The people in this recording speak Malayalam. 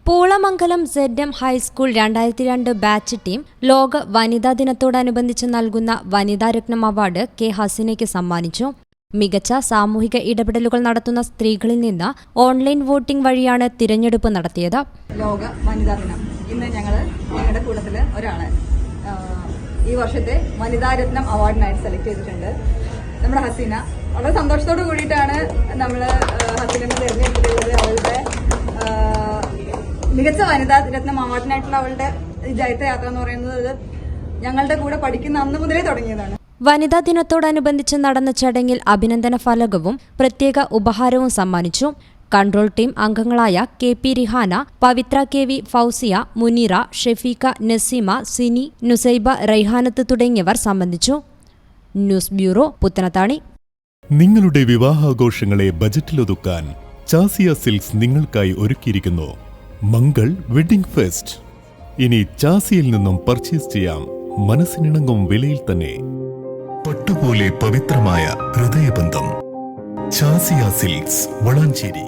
പൂളമംഗലം ZM ഹൈസ്കൂൾ 2002 ബാച്ച് ടീം ലോക വനിതാ ദിനത്തോടനുബന്ധിച്ച് നൽകുന്ന വനിതാരത്നം അവാർഡ് കെ ഹസീനയ്ക്ക് സമ്മാനിച്ചു. മികച്ച സാമൂഹിക ഇടപെടലുകൾ നടത്തുന്ന സ്ത്രീകളിൽ നിന്ന് ഓൺലൈൻ വോട്ടിംഗ് വഴിയാണ് തിരഞ്ഞെടുപ്പ് നടത്തിയത്. ലോക വനിതാ ദിനം ഇന്ന് ഞങ്ങളുടെ കൂട്ടത്തില് ഒരാളെ ഈ വർഷത്തെ വനിതാരത്നം അവാർഡിനായിട്ട് സെലക്ട് ചെയ്തിട്ടുണ്ട്. നമ്മുടെ ഹസീന. വളരെ സന്തോഷത്തോടു കൂടിയിട്ടാണ് നമ്മൾ ഹസീനയെ തിരഞ്ഞെടുത്തിട്ടുള്ളത്. അവളുടെ മികച്ച വനിതാ രത്നം അവാർഡിനായിട്ടുള്ള അവളുടെ ജൈത്രയാത്ര എന്ന് പറയുന്നത് ഞങ്ങളുടെ കൂടെ പഠിക്കുന്ന അന്ന് മുതലേ തുടങ്ങിയതാണ്. വനിതാ ദിനത്തോടനുബന്ധിച്ച് നടന്ന ചടങ്ങിൽ അഭിനന്ദന ഫലകവും പ്രത്യേക ഉപഹാരവും സമ്മാനിച്ചു. കൺട്രോൾ ടീം അംഗങ്ങളായ KP റിഹാന, പവിത്ര KV, ഫൗസിയ, മുനീറ, ഷെഫീഖ, നസീമ, സിനി, നുസൈബ, റൈഹാനത്ത് തുടങ്ങിയവർ സംബന്ധിച്ചു. News bureau, Puthanathani. നിങ്ങളുടെ വിവാഹാഘോഷങ്ങളെ ബജറ്റിലൊതുക്കാൻ ചാസിയ സിൽക്സ് നിങ്ങൾക്കായി ഒരുക്കിയിരിക്കുന്നു മംഗൾ വെഡിംഗ് ഫെസ്റ്റ്. ഇനി ചാസിയിൽ നിന്നും പർച്ചേസ് ചെയ്യാം മനസ്സിനിണങ്ങും വിലയിൽ തന്നെ. പട്ടുപോലെ പവിത്രമായ ഹൃദയബന്ധം. ചാസിയ സിൽക്സ്, വളാഞ്ചേരി.